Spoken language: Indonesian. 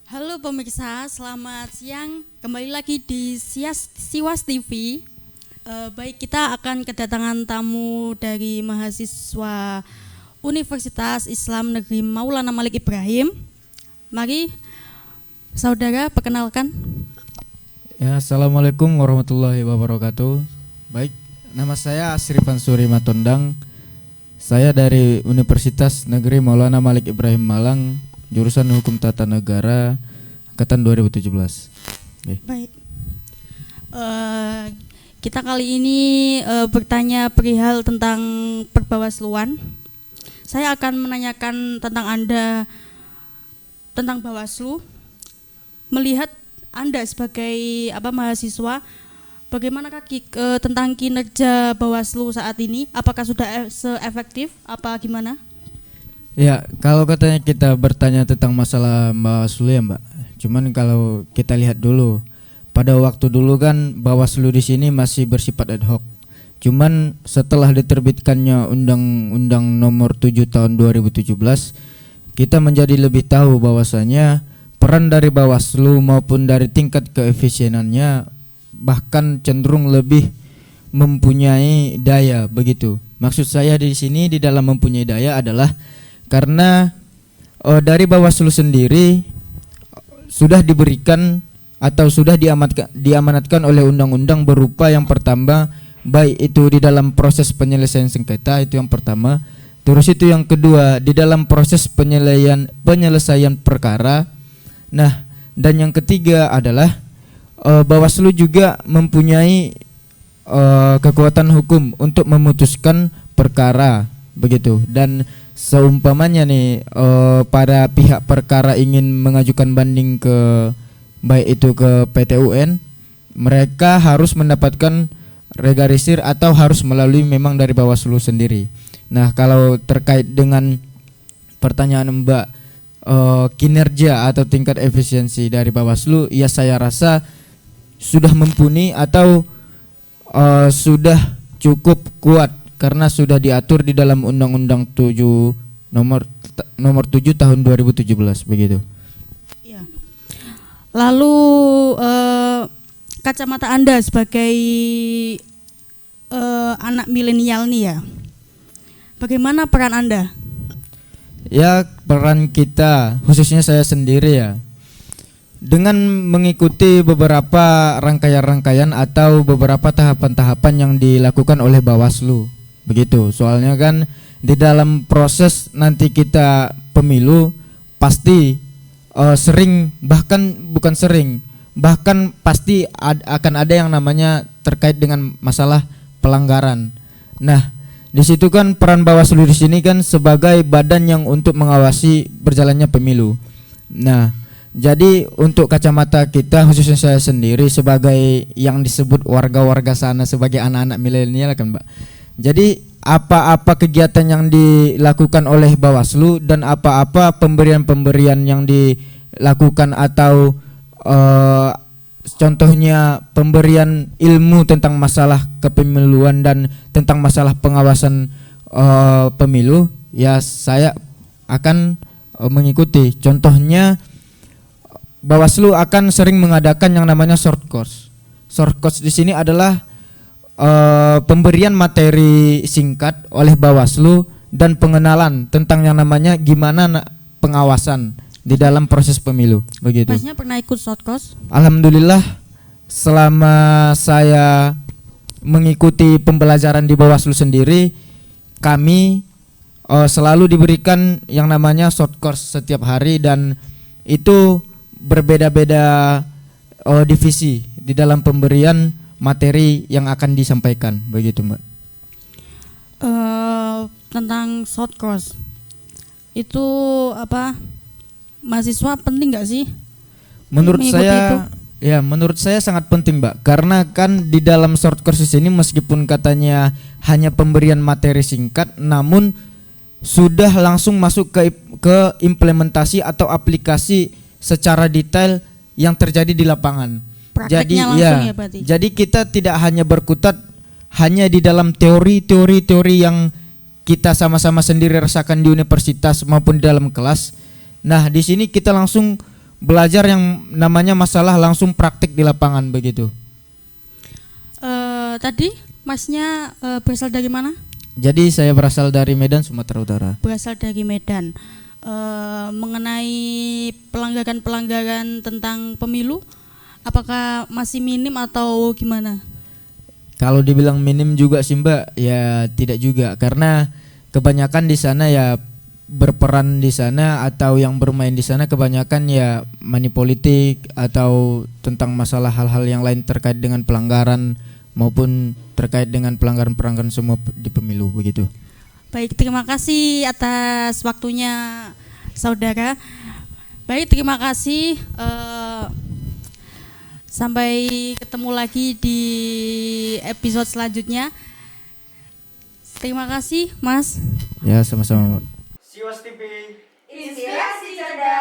Halo pemirsa, selamat siang. Kembali lagi di Siwas TV. Baik, kita akan kedatangan tamu dari mahasiswa Universitas Islam Negeri Maulana Malik Ibrahim. Mari, saudara, perkenalkan. Ya, assalamualaikum warahmatullahi wabarakatuh. Baik, nama saya Asrifan Suri Matondang. Saya dari Universitas Negeri Maulana Malik Ibrahim Malang, jurusan Hukum Tata Negara, angkatan 2017. Okay. Baik. Kita kali ini bertanya perihal tentang perbawasluan. Saya akan menanyakan tentang Anda, tentang Bawaslu. Melihat Anda sebagai mahasiswa, bagaimanakah tentang kinerja Bawaslu saat ini? Apakah sudah seefektif? Apa gimana? Ya, kalau katanya kita bertanya tentang masalah Bawaslu ya, Mbak. Cuman kalau kita lihat dulu, pada waktu dulu kan Bawaslu di sini masih bersifat ad hoc. Cuman setelah diterbitkannya Undang-Undang Nomor 7 Tahun 2017, kita menjadi lebih tahu bahwasanya peran dari Bawaslu maupun dari tingkat keefisienannya bahkan cenderung lebih mempunyai daya begitu. Maksud saya di sini di dalam mempunyai daya adalah karena dari Bawaslu sendiri sudah diberikan atau sudah diamanatkan oleh undang-undang berupa yang pertama, baik itu di dalam proses penyelesaian sengketa, itu yang pertama. Terus itu yang kedua, di dalam proses penyelesaian perkara. Nah, dan yang ketiga adalah Bawaslu juga mempunyai kekuatan hukum untuk memutuskan perkara begitu. Dan seumpamanya nih para pihak perkara ingin mengajukan banding ke baik itu ke PT UN, mereka harus mendapatkan regarisir atau harus melalui memang dari Bawaslu sendiri. Nah, kalau terkait dengan pertanyaan Mbak, kinerja atau tingkat efisiensi dari Bawaslu, ya saya rasa sudah mumpuni atau sudah cukup kuat karena sudah diatur di dalam Undang-Undang 7 nomor 7 tahun 2017 begitu. Ya. Lalu kacamata Anda sebagai anak milenial nih ya, bagaimana peran Anda? Ya, peran kita, khususnya saya sendiri ya, dengan mengikuti beberapa rangkaian-rangkaian atau beberapa tahapan-tahapan yang dilakukan oleh Bawaslu begitu. Soalnya kan di dalam proses nanti kita pemilu pasti sering, bahkan bukan sering, bahkan pasti akan ada yang namanya terkait dengan masalah pelanggaran. Nah, di situ kan peran Bawaslu di sini kan sebagai badan yang untuk mengawasi berjalannya pemilu. Nah, jadi untuk kacamata kita, khususnya saya sendiri sebagai yang disebut warga-warga sana sebagai anak-anak milenial kan, Mbak. Jadi apa-apa kegiatan yang dilakukan oleh Bawaslu dan apa-apa pemberian-pemberian yang dilakukan atau contohnya pemberian ilmu tentang masalah kepemiluan dan tentang masalah pengawasan pemilu, ya saya akan mengikuti. Contohnya Bawaslu akan sering mengadakan yang namanya short course. Short course di sini adalah pemberian materi singkat oleh Bawaslu dan pengenalan tentang yang namanya gimana pengawasan di dalam proses pemilu begitu. Masnya pernah ikut short course? Alhamdulillah, selama saya mengikuti pembelajaran di Bawaslu sendiri, kami selalu diberikan yang namanya short course setiap hari dan itu berbeda-beda divisi di dalam pemberian materi yang akan disampaikan begitu, Mbak. Tentang short course itu mahasiswa penting nggak sih? Menurut saya itu? Ya, menurut saya sangat penting, Mbak. Karena kan di dalam short course ini meskipun katanya hanya pemberian materi singkat, namun sudah langsung masuk ke implementasi atau aplikasi secara detail yang terjadi di lapangan. Prakteknya Jadi langsung ya berarti. Jadi kita tidak hanya berkutat hanya di dalam teori yang kita sama-sama sendiri rasakan di universitas maupun di dalam kelas. Nah, di sini kita langsung belajar yang namanya masalah langsung praktik di lapangan begitu. Tadi Masnya berasal dari mana? Jadi saya berasal dari Medan, Sumatera Utara. Berasal dari Medan. Mengenai pelanggaran-pelanggaran tentang pemilu, apakah masih minim atau gimana? Kalau dibilang minim juga sih Mbak, ya tidak juga, karena kebanyakan di sana ya berperan di sana atau yang bermain di sana kebanyakan ya money politik atau tentang masalah hal-hal yang lain terkait dengan pelanggaran maupun terkait dengan pelanggaran-pelanggaran semua di pemilu begitu. Baik, terima kasih atas waktunya saudara. Baik, terima kasih. Sampai ketemu lagi di episode selanjutnya. Terima kasih, Mas. Ya, sama-sama. Siwas TV. Inspirasi cerdas.